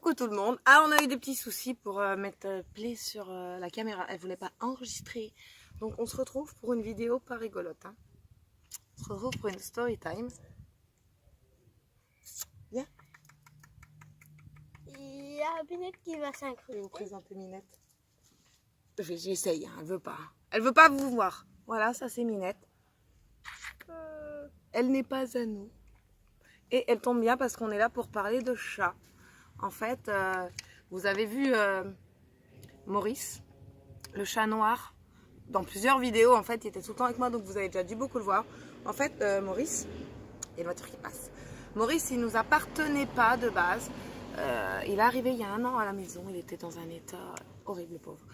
Coucou tout le monde. Ah, on a eu des petits soucis pour mettre play sur la caméra. Elle voulait pas enregistrer. Donc on se retrouve pour une vidéo pas rigolote. Hein. On se retrouve pour une story time. Viens. Il y a Minette qui va Je vais s'incruster. vous présenter Minette. J'essaye, hein, elle veut pas. Elle veut pas vous voir. Voilà, ça c'est Minette. Elle n'est pas à nous. Et elle tombe bien parce qu'on est là pour parler de chat. En fait, vous avez vu Maurice, le chat noir, dans plusieurs vidéos. En fait, il était tout le temps avec moi, donc vous avez déjà dû beaucoup le voir. En fait, Maurice, il y a une voiture qui passe. Maurice, il nous appartenait pas de base. Il est arrivé il y a 1 an à la maison. Il était dans un état horrible, le pauvre.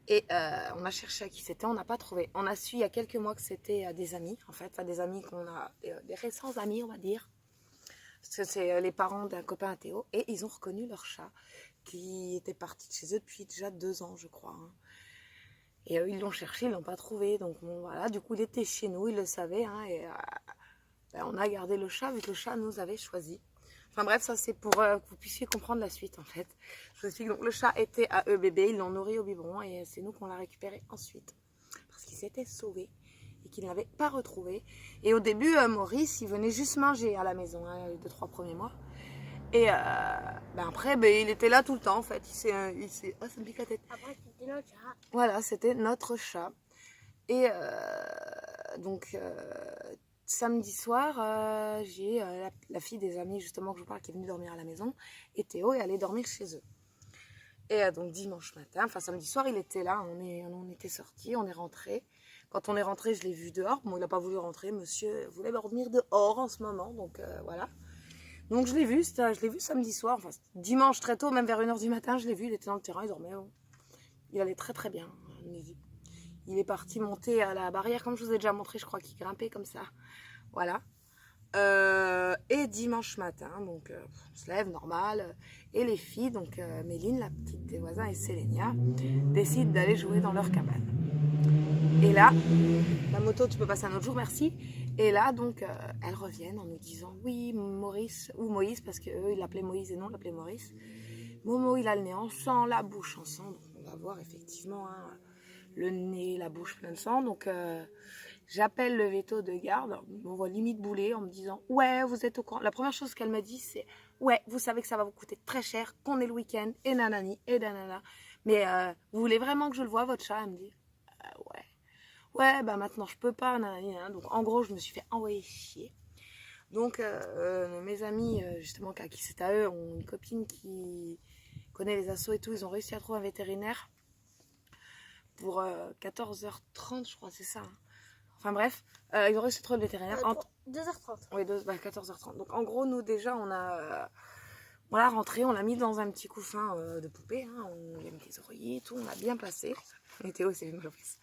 Et on a cherché à qui c'était, on n'a pas trouvé. On a su il y a quelques mois que c'était des amis, en fait, des amis qu'on a, des récents amis, on va dire. C'est les parents d'un copain à Théo, et ils ont reconnu leur chat qui était parti de chez eux depuis déjà 2 ans, je crois. Hein. Et ils l'ont cherché, ils l'ont pas trouvé. Donc bon, voilà, du coup, il était chez nous, ils le savaient. Hein, et on a gardé le chat vu que le chat nous avait choisi. Enfin bref, ça c'est pour que vous puissiez comprendre la suite en fait. Je vous explique, donc le chat était à eux bébé, ils l'ont nourri au biberon et c'est nous qu'on l'a récupéré ensuite. Parce qu'il s'était sauvé et qu'il ne l'avait pas retrouvé. Et au début, Maurice, il venait juste manger à la maison, hein, les 2-3 premiers mois. Et après, il était là tout le temps en fait. Oh, ça me pique la tête. Après, c'était notre chat. Voilà, c'était notre chat. Et donc, samedi soir, j'ai la fille des amis justement que je vous parle qui est venue dormir à la maison. Et Théo est allé dormir chez eux. Et donc dimanche matin, enfin samedi soir, il était là. On était sortis, on est rentrés. Quand on est rentré, je l'ai vu dehors. Bon, il n'a pas voulu rentrer. Monsieur voulait dormir dehors en ce moment. Donc voilà. Donc je l'ai vu samedi soir. Enfin, dimanche très tôt, même vers 1h du matin, je l'ai vu. Il était dans le terrain, il dormait. Bon. Il allait très très bien. Il est parti monter à la barrière, comme je vous ai déjà montré, je crois qu'il grimpait comme ça. Voilà. Et dimanche matin, donc on se lève normal. Et les filles, donc Méline, la petite des voisins, et Sélénia, décident d'aller jouer dans leur cabane. Et là, la moto, tu peux passer un autre jour, merci. Et là, donc, elles reviennent en nous disant, oui, Maurice, ou Moïse, parce qu'eux, ils l'appelaient Moïse et non, ils l'appelaient Maurice. Momo, il a le nez en sang, la bouche en sang. Donc, on va voir effectivement hein, le nez, la bouche plein de sang. Donc, j'appelle le veto de garde. On voit limite bouler en me disant, ouais, vous êtes au courant. La première chose qu'elle m'a dit, c'est, ouais, vous savez que ça va vous coûter très cher, qu'on est le week-end, et nanani, et nanana. Mais vous voulez vraiment que je le voie, votre chat? Elle me dit, ouais. Ouais, bah maintenant je peux pas, nanani, nanana. Donc, en gros, je me suis fait envoyer chier. Donc, mes amis, justement, à qui c'est à eux, ont une copine qui connaît les assos et tout. Ils ont réussi à trouver un vétérinaire pour 14h30, je crois, c'est ça. Hein. Enfin bref, ils ont réussi à trouver le vétérinaire. 2h30. Oui, 14h30. Donc, en gros, nous, déjà, on l'a rentré, on l'a mis dans un petit couffin de poupée. Hein. On lui a mis des oreillers et tout, on l'a bien placé. Et Théo, c'est une plus.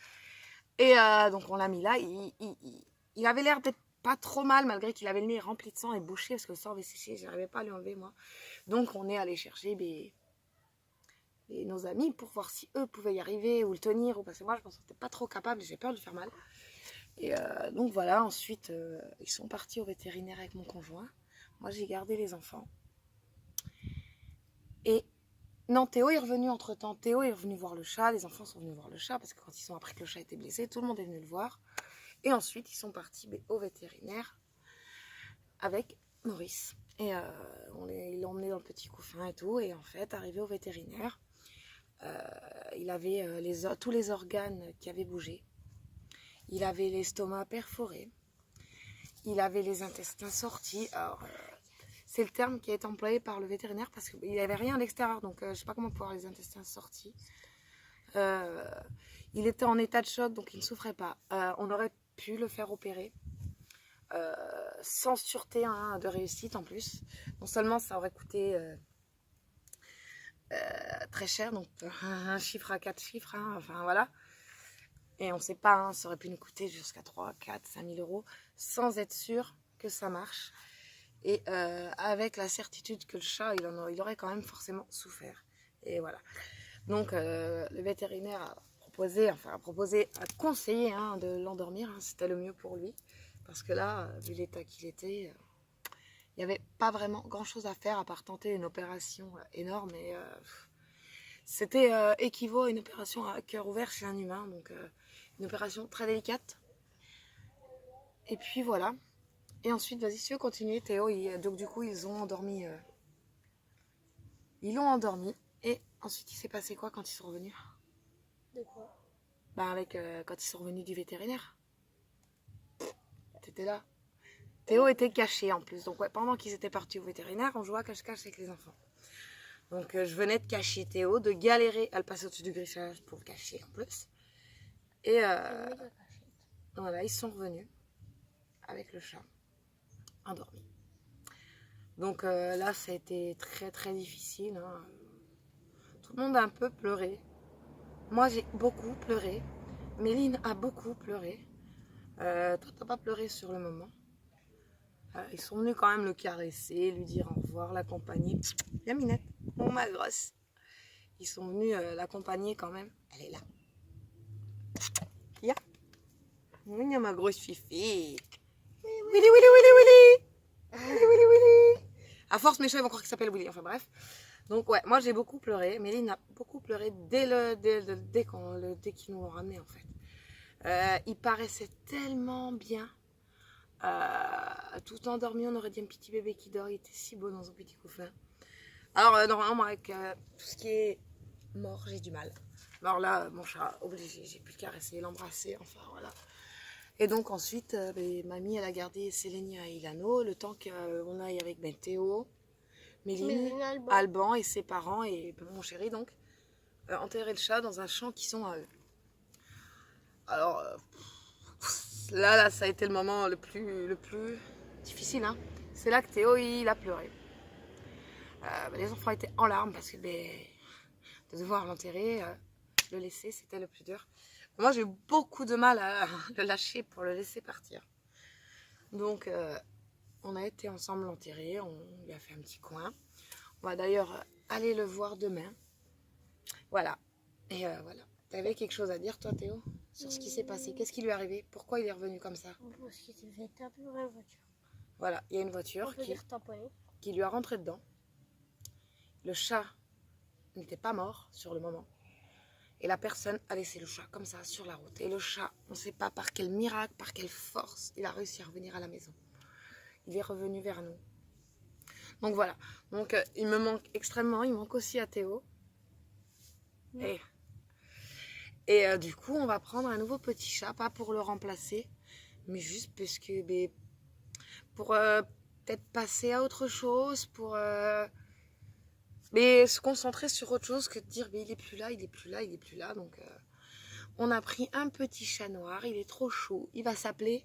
Et donc, on l'a mis là. Il avait l'air d'être pas trop mal, malgré qu'il avait le nez rempli de sang et bouché, parce que le sang avait séché, j'arrivais pas à lui enlever, moi. Donc, on est allé chercher nos amis pour voir si eux pouvaient y arriver ou le tenir, ou parce que moi, je me sentais pas trop capable et j'ai peur de lui faire mal. Et donc, voilà, ensuite, ils sont partis au vétérinaire avec mon conjoint. Moi, j'ai gardé les enfants. Et non, Théo est revenu entre-temps. Théo est revenu voir le chat, les enfants sont venus voir le chat, parce que quand ils ont appris que le chat était blessé, tout le monde est venu le voir. Et ensuite, ils sont partis au vétérinaire avec Maurice. Et ils l'ont emmené dans le petit couffin et tout. Et en fait, arrivé au vétérinaire, il avait tous les organes qui avaient bougé. Il avait l'estomac perforé. Il avait les intestins sortis. Alors, c'est le terme qui a été employé par le vétérinaire parce qu'il n'y avait rien à l'extérieur. Donc, je ne sais pas comment pouvoir les intestins sortis. Il était en état de choc, donc il ne souffrait pas. On aurait pu le faire opérer. Sans sûreté hein, de réussite en plus. Non seulement ça aurait coûté très cher, donc un chiffre à 4 chiffres, hein, enfin voilà. Et on ne sait pas, hein, ça aurait pu nous coûter jusqu'à 3, 4, 5 000 euros sans être sûr que ça marche. Et avec la certitude que le chat, il aurait quand même forcément souffert. Et voilà. Donc le vétérinaire a conseillé hein, de l'endormir, hein, c'était le mieux pour lui. Parce que là, vu l'état qu'il était, Il n'y avait pas vraiment grand chose à faire à part tenter une opération énorme. Et c'était équivaut à une opération à cœur ouvert chez un humain. Donc une opération très délicate. Et puis voilà. Et ensuite, vas-y, si tu veux continuer, Théo. Donc du coup, ils ont endormi. Ils l'ont endormi. Et ensuite, il s'est passé quoi quand ils sont revenus? De quoi? Avec quand ils sont revenus du vétérinaire. T'étais là. Théo était caché en plus. Donc ouais, pendant qu'ils étaient partis au vétérinaire, on jouait à cache-cache avec les enfants. Donc je venais de cacher Théo, de galérer à le passer au-dessus du grillage pour le cacher en plus. Et voilà, ils sont revenus avec le chat endormi. Donc là, ça a été très très difficile. Hein. Tout le monde a un peu pleuré. Moi, j'ai beaucoup pleuré. Méline a beaucoup pleuré. Toi, t'as pas pleuré sur le moment. Ils sont venus quand même le caresser, lui dire au revoir, l'accompagner. Viens Minette, oh ma grosse. Ils sont venus l'accompagner quand même. Elle est là. Ya. Il y a ma grosse fifi. Willy, Willy, Willy, Willy. Willy, Willy, Willy. À force, mes chats ils vont croire qu'il s'appelle Willy. Enfin bref. Donc ouais, moi j'ai beaucoup pleuré. Méline a beaucoup pleuré dès qu'ils nous l'ont ramené en fait. Il paraissait tellement bien. Tout endormi, on aurait dit un petit bébé qui dort. Il était si beau dans son petit couffin. Alors normalement moi, avec tout ce qui est mort, j'ai du mal. Alors là, mon chat, obligé, j'ai pu le caresser, l'embrasser, enfin voilà. Et donc ensuite, mamie, elle a gardé Sélénia et Ilano le temps qu'on aille avec Théo, Méline, Alban et ses parents et mon chéri donc enterrer le chat dans un champ qui sont à eux. Alors là, ça a été le moment le plus difficile. Hein. C'est là que Théo, il a pleuré. Les enfants étaient en larmes parce que de devoir l'enterrer, le laisser, c'était le plus dur. Moi, j'ai eu beaucoup de mal à le lâcher pour le laisser partir. Donc, on a été ensemble l'enterrer. On lui a fait un petit coin. On va d'ailleurs aller le voir demain. Voilà. Et voilà. Tu avais quelque chose à dire, toi, Théo, sur ce qui s'est passé? Qu'est-ce qui lui est arrivé? Pourquoi il est revenu comme ça? Parce qu'il s'est fait taper dans la voiture. Voilà. Il y a une voiture qui lui a rentré dedans. Le chat n'était pas mort sur le moment. Et la personne a laissé le chat comme ça sur la route. Et le chat, on ne sait pas par quel miracle, par quelle force, il a réussi à revenir à la maison. Il est revenu vers nous. Donc voilà. Donc il me manque extrêmement. Il manque aussi à Théo. Oui. Et du coup, on va prendre un nouveau petit chat. Pas pour le remplacer, mais juste parce que... pour peut-être passer à autre chose. Pour... mais se concentrer sur autre chose que de dire il est plus là, il est plus là, il est plus là. Donc on a pris un petit chat noir, il est trop chou. Il va s'appeler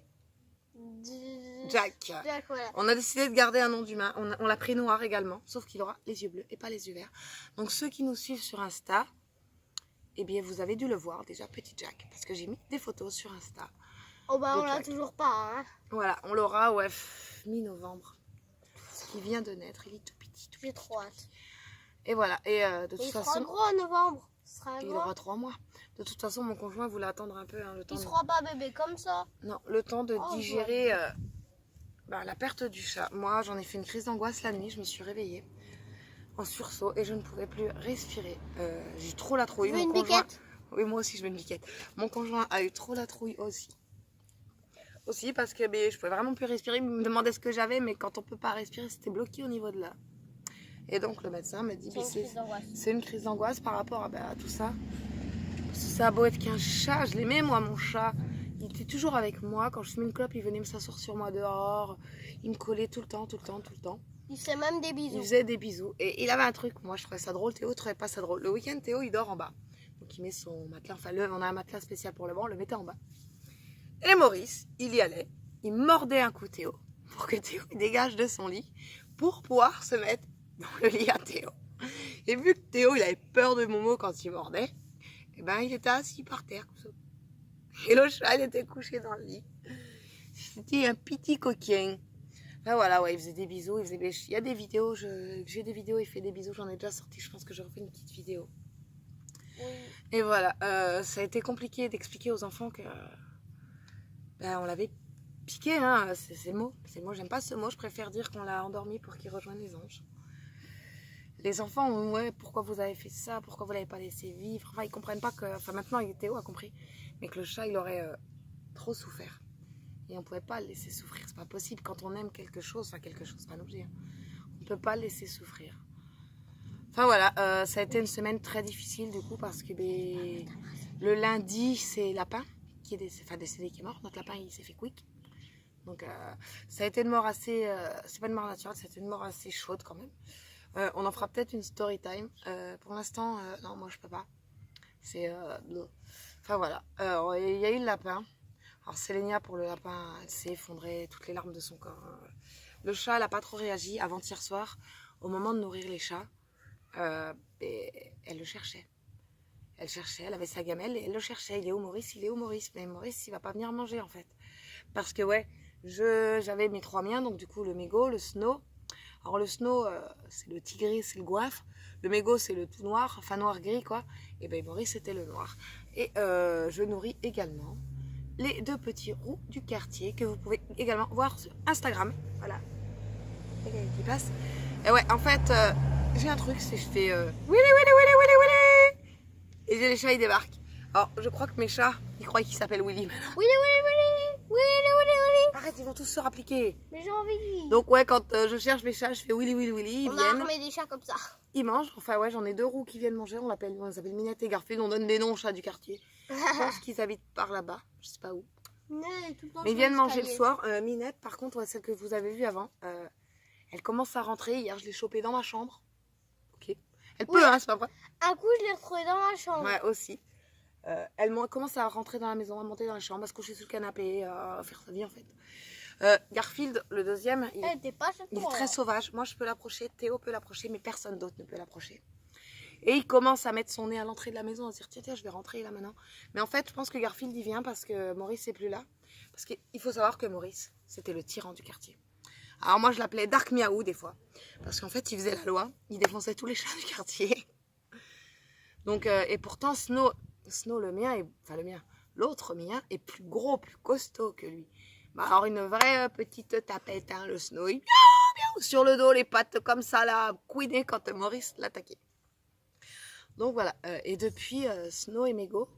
Jack. Voilà. On a décidé de garder un nom d'humain. On l'a pris noir également, sauf qu'il aura les yeux bleus et pas les yeux verts. Donc ceux qui nous suivent sur Insta, eh bien vous avez dû le voir déjà, petit Jack, parce que j'ai mis des photos sur Insta. Oh bah on l'a toujours pas. Hein. Voilà, on l'aura ouais mi-novembre. Il vient de naître, il est tout petit. J'ai trop hâte. Et voilà, et de toute façon... Il sera gros en novembre. Il aura 3 mois. De toute façon, mon conjoint voulait attendre un peu. Hein, le temps il sera pas bébé comme ça. Non, le temps de digérer la perte du chat. Moi, j'en ai fait une crise d'angoisse la nuit. Je me suis réveillée en sursaut et je ne pouvais plus respirer. J'ai eu trop la trouille. Tu veux une biquette? Oui, moi aussi, je veux une biquette. Mon conjoint a eu trop la trouille aussi. Aussi parce que je pouvais vraiment plus respirer. Il me demandait ce que j'avais, mais quand on peut pas respirer, c'était bloqué au niveau de là. Et donc le médecin m'a dit c'est une crise d'angoisse par rapport à tout ça. Parce que ça a beau être qu'un chat, je l'aimais moi mon chat. Il était toujours avec moi. Quand je fumais une clope, il venait me s'asseoir sur moi dehors. Il me collait tout le temps. Il faisait même des bisous. Il faisait des bisous. Et il avait un truc, moi je trouvais ça drôle, Théo trouvait pas ça drôle. Le week-end, Théo il dort en bas. Donc il met son matelas, enfin on a un matelas spécial pour le banc, on le mettait en bas. Et Maurice, il y allait, il mordait un coup Théo pour que Théo il dégage de son lit pour pouvoir se mettre dans le lit à Théo. Et vu que Théo il avait peur de Momo quand il mordait, et il était assis par terre comme ça. Et le chat il était couché dans le lit. C'était un petit coquin. Enfin voilà, ouais, il faisait des bisous, il y a des vidéos, j'ai des vidéos, il fait des bisous, j'en ai déjà sorti, je pense que je refais une petite vidéo. Oui. Et voilà, ça a été compliqué d'expliquer aux enfants que on l'avait piqué, hein, c'est le mot. C'est le mot, j'aime pas ce mot, je préfère dire qu'on l'a endormi pour qu'il rejoigne les anges. Les enfants, ouais, pourquoi vous avez fait ça? Pourquoi vous l'avez pas laissé vivre? Enfin, ils comprennent pas que... Enfin, maintenant, Théo a compris. Mais que le chat, il aurait trop souffert. Et on pouvait pas le laisser souffrir. C'est pas possible. Quand on aime quelque chose, enfin, quelque chose, pas un objet, hein, on peut pas le laisser souffrir. Enfin, voilà. Ça a été une semaine très difficile, du coup, parce que le lundi, c'est Lapin qui est décédé, qui est mort. Notre lapin, il s'est fait quick. Donc, ça a été une mort assez... c'est pas une mort naturelle, c'était une mort assez chaude, quand même. On en fera peut-être une story time. Pour l'instant, non, moi je peux pas. C'est. Enfin voilà. Il y a eu le lapin. Alors Sélénia, pour le lapin, elle s'est effondrée, toutes les larmes de son corps. Le chat, elle n'a pas trop réagi avant-hier soir, au moment de nourrir les chats. Et elle le cherchait. Elle cherchait, elle avait sa gamelle et elle le cherchait. Il est où Maurice? Il est où Maurice? Mais Maurice, il va pas venir manger en fait. Parce que ouais, j'avais mes 3 miens, donc du coup le mégot, le snow. Alors le snow, c'est le tigris, c'est le goinfre. Le mégot, c'est le tout noir, enfin noir-gris quoi. Et ben Maurice, c'était le noir. Et je nourris également les 2 petits roux du quartier que vous pouvez également voir sur Instagram. Voilà. Qui passe. Et ouais, en fait, j'ai un truc, c'est que je fais Willy, Willy, Willy, Willy, Willy. Et les chats, ils débarquent. Alors, je crois que mes chats, ils croient qu'ils s'appellent Willy maintenant. Willy, Willy, Willy. Willy, Willy, Willy. Arrête, ils vont tous se rappliquer. Mais j'ai envie. Donc ouais, quand je cherche mes chats, je fais Willy, Willy, Willy. Ils On a viennent. armé des chats comme ça. Ils mangent. Enfin ouais, j'en ai 2 roux qui viennent manger. On s'appelle Minette et Garfield. On donne des noms aux chats du quartier. Je pense qu'ils habitent par là-bas. Je sais pas où. Mais ils viennent manger le soir. Minette, par contre, ouais, celle que vous avez vue avant, elle commence à rentrer. Hier, je l'ai chopée dans ma chambre. Ok. Elle peut, hein, c'est pas vrai. Un coup, je l'ai retrouvée dans ma chambre. Ouais, aussi. Elle commence à rentrer dans la maison, à monter dans la chambre, à se coucher sous le canapé, à faire sa vie en fait. Garfield, le deuxième, il est très sauvage. Moi, je peux l'approcher, Théo peut l'approcher, mais personne d'autre ne peut l'approcher. Et il commence à mettre son nez à l'entrée de la maison, à se dire tiens, je vais rentrer là maintenant. Mais en fait, je pense que Garfield, il vient parce que Maurice n'est plus là. Parce qu'il faut savoir que Maurice, c'était le tyran du quartier. Alors moi, je l'appelais Dark Miaou des fois. Parce qu'en fait, il faisait la loi, il défonçait tous les chats du quartier. Donc, et pourtant, Snow, le mien, l'autre mien est plus gros, plus costaud que lui. Bah alors une vraie petite tapette, hein, le Snow, il miaou, miaou, sur le dos, les pattes comme ça, là, couiné quand Maurice l'attaquait. Donc voilà, et depuis, Snow et Mégo,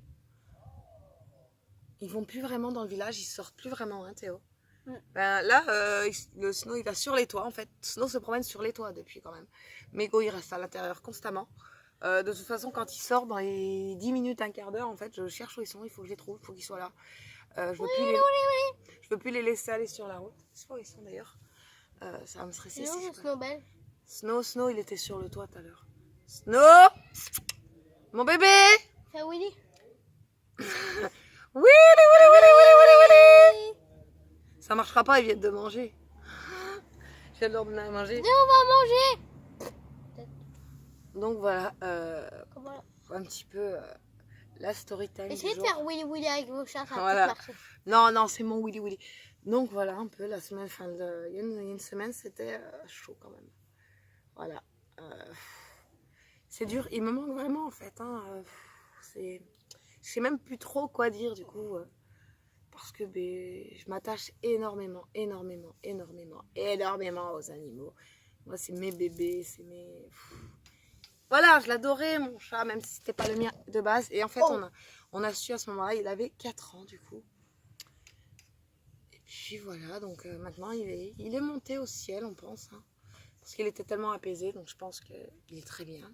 ils vont plus vraiment dans le village, ils sortent plus vraiment, hein Théo. Ben, là, le Snow, il va sur les toits, en fait. Snow se promène sur les toits depuis quand même. Mégo, il reste à l'intérieur constamment. De toute façon, quand il sort, dans les 10 minutes, un quart d'heure, en fait, je cherche où ils sont, il faut que je les trouve, il faut qu'ils soient là. Je veux plus les laisser aller sur la route. Je sais pas où ils sont d'ailleurs. Ça va me stresser. Snow, il était sur le toit tout à l'heure. Snow, mon bébé. C'est Willy. Willy. Ça marchera pas, ils viennent de manger. Je viens de leur donner à manger. Mais on va manger. Donc voilà, un petit peu la story time. Essayez de faire Willy Willy avec vos chats, ça va voilà. marcher. Non, c'est mon Willy. Donc voilà, un peu la semaine, il y a une semaine, c'était chaud quand même. Voilà. C'est dur, il me manque vraiment en fait. Hein. Je sais même plus trop quoi dire du coup. Parce que je m'attache énormément aux animaux. Moi, c'est mes bébés, c'est mes... Voilà, je l'adorais, mon chat, même si c'était pas le mien de base. Et en fait, on a su à ce moment-là, il avait 4 ans, du coup. Et puis voilà, donc maintenant, il est monté au ciel, on pense. Hein, parce qu'il était tellement apaisé, donc je pense qu'il est très bien.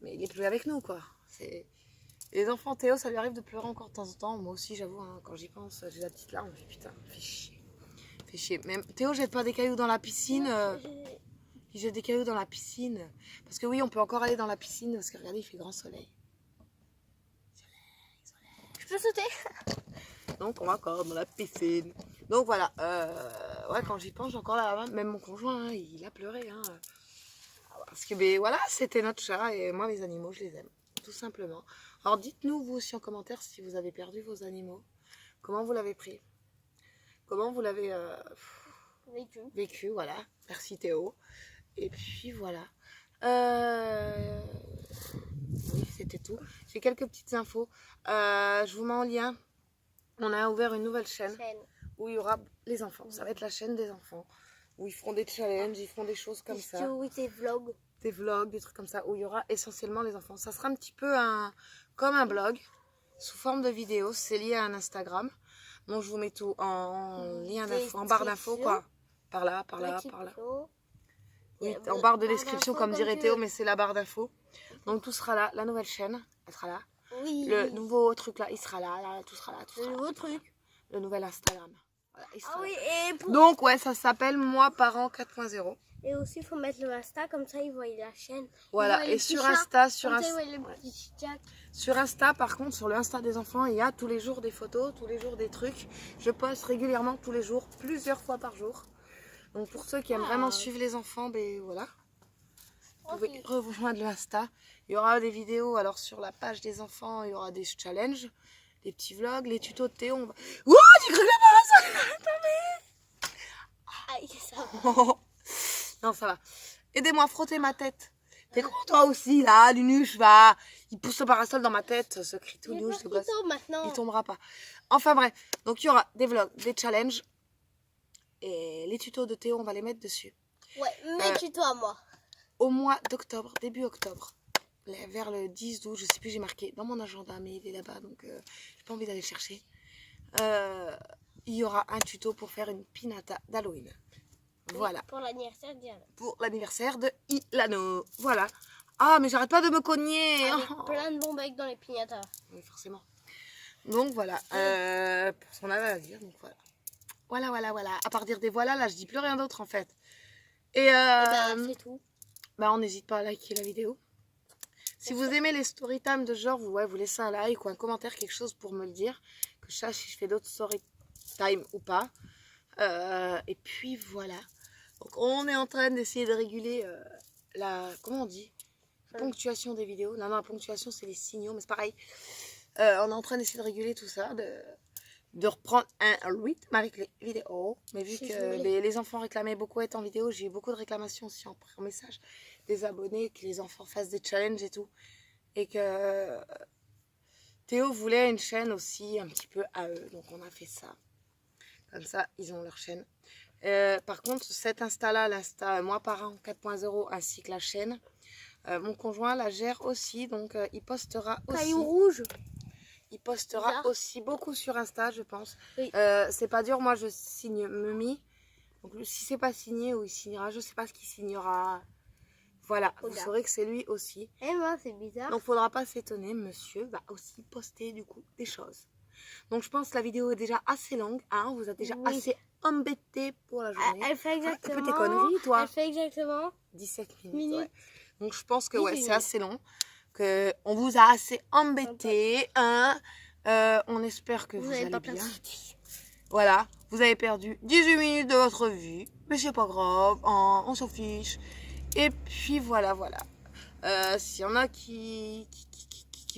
Mais il est plus avec nous, quoi. Les enfants, Théo, ça lui arrive de pleurer encore de temps en temps. Moi aussi, j'avoue, hein, quand j'y pense, j'ai la petite larme. Je me dis, putain, fais chier. Même Théo jette pas des cailloux dans la piscine. Il jette des cailloux dans la piscine. Parce que oui, on peut encore aller dans la piscine parce que regardez, il fait grand soleil. Je peux sauter. Donc on va encore dans la piscine. Donc voilà, ouais, quand j'y pense, j'ai encore la même mon conjoint, hein, il a pleuré. Hein, parce que voilà, c'était notre chat et moi, mes animaux, je les aime. Tout simplement. Alors dites-nous, vous aussi en commentaire, si vous avez perdu vos animaux. Comment vous l'avez pris? Comment vous l'avez vécu, voilà. Merci Théo. Et puis voilà. Oui, c'était tout. J'ai quelques petites infos. Je vous mets en lien. On a ouvert une nouvelle chaîne. où il y aura les enfants. Ça va être la chaîne des enfants, où ils feront des challenges, ils feront des choses comme ça. Oui, des vlogs. Des vlogs, des trucs comme ça, où il y aura essentiellement les enfants. Ça sera un petit peu comme un blog, sous forme de vidéo. C'est lié à un Instagram. Donc je vous mets tout en lien d'info, en barre d'infos, quoi. Par là, par là, par là. Oui, en barre de description, comme dirait Théo, mais c'est la barre d'infos. Donc tout sera là. La nouvelle chaîne, elle sera là. Oui. Le nouveau truc là, il sera là, tout sera là. Tout Le sera nouveau là. truc. Le nouvel Instagram. Voilà, il sera Ah oui, là. et pour... Donc ouais, ça s'appelle Moi Parent 4.0. Et aussi, il faut mettre le Insta, comme ça, ils voient la chaîne. Voilà, et sur Insta, sur Insta, par contre, sur le Insta des enfants, il y a tous les jours des photos, tous les jours des trucs. Je poste régulièrement tous les jours, plusieurs fois par jour. Donc pour ceux qui aiment vraiment suivre les enfants, ben voilà. Vous pouvez rejoindre le Insta. Il y aura des vidéos, alors sur la page des enfants, il y aura des challenges, des petits vlogs, les tutos de Théo. On va... Ouh, j'ai cru que la parasol allait tomber. Aïe, ça va. Non, ça va. Aidez-moi à frotter ma tête. T'es con toi aussi là, Lunuche va. Il pousse le parasol dans ma tête, ce cri tout louche. Il tombera pas. Enfin bref, donc il y aura des vlogs, des challenges. Et les tutos de Théo, on va les mettre dessus. Ouais, mes tutos à moi. Au mois d'octobre, début octobre, vers le 10-12, je sais plus, j'ai marqué dans mon agenda, mais il est là-bas, donc j'ai pas envie d'aller chercher. Il y aura un tuto pour faire une pinata d'Halloween. Voilà. Pour l'anniversaire d'Ilano. Pour l'anniversaire de Ilano. Voilà. Ah, mais j'arrête pas de me cogner. Avec plein de bombes avec dans les pinatas. Oui, forcément. Donc voilà. Pour ce qu'on avait à dire. Donc voilà. Voilà. À part dire des voilà, là, je dis plus rien d'autre en fait. Et c'est tout. Bah, on n'hésite pas à liker la vidéo. Si vous aimez les story time de genre, vous laissez un like ou un commentaire, quelque chose pour me le dire. Que je sache si je fais d'autres story time ou pas. Et puis voilà. Donc on est en train d'essayer de réguler comment on dit, la ponctuation des vidéos. Non, la ponctuation c'est les signaux, mais c'est pareil. On est en train d'essayer de réguler tout ça, de reprendre un rythme avec les vidéos. Mais vu que les enfants réclamaient beaucoup être en vidéo, j'ai eu beaucoup de réclamations aussi en message des abonnés, que les enfants fassent des challenges et tout. Et que Théo voulait une chaîne aussi un petit peu à eux, donc on a fait ça. Comme ça, ils ont leur chaîne. Par contre, cet Insta-là, l'Insta Moi Parent 4.0, ainsi que la chaîne, mon conjoint la gère aussi. Donc, il postera aussi. Caillou rouge. Il postera aussi beaucoup sur Insta, je pense. Oui. C'est pas dur, moi je signe Mumi. Donc, si c'est pas signé ou il signera, je sais pas ce qu'il signera. Voilà, vous saurez que c'est lui aussi. Et moi, c'est bizarre. Donc, faudra pas s'étonner, monsieur va aussi poster du coup des choses. Donc je pense que la vidéo est déjà assez longue, hein, on vous a déjà assez embêté pour la journée. Elle fait exactement... Un peu tes conneries, toi. Elle fait exactement 17 minutes. Ouais. Donc je pense que c'est assez long, que on vous a assez embêté, hein. On espère que vous allez bien. Voilà, vous avez perdu 18 minutes de votre vie, mais c'est pas grave, hein, on s'en fiche. Et puis voilà. S'il y en a qui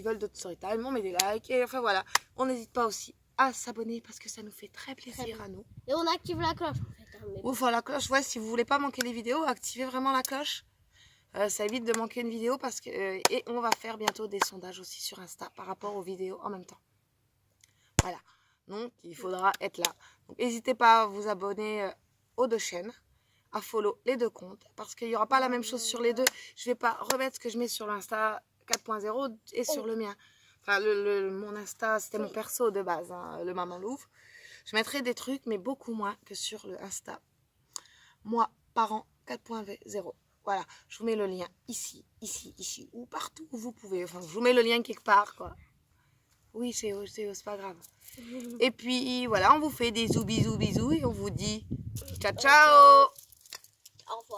veulent d'autres story time, on met des likes. Et enfin voilà, on n'hésite pas aussi à s'abonner parce que ça nous fait très plaisir à nous. Et on active la cloche en fait. Ouf, la cloche, ouais, si vous voulez pas manquer les vidéos, activez vraiment la cloche. Ça évite de manquer une vidéo parce que et on va faire bientôt des sondages aussi sur Insta par rapport aux vidéos en même temps. Voilà, donc il faudra être là. Donc n'hésitez pas à vous abonner aux deux chaînes, à follow les deux comptes parce qu'il n'y aura pas la même chose sur les deux. Je vais pas remettre ce que je mets sur l'Insta 4.0 et sur le mien. Enfin, mon Insta, c'était mon perso de base, hein, le Maman Louvre. Je mettrai des trucs, mais beaucoup moins que sur le Insta. Moi, Parent 4.0. Voilà, je vous mets le lien ici, ou partout où vous pouvez. Enfin, je vous mets le lien quelque part, quoi. Oui, c'est pas grave. Et puis, voilà, on vous fait des bisous et on vous dit ciao, ciao. Au revoir.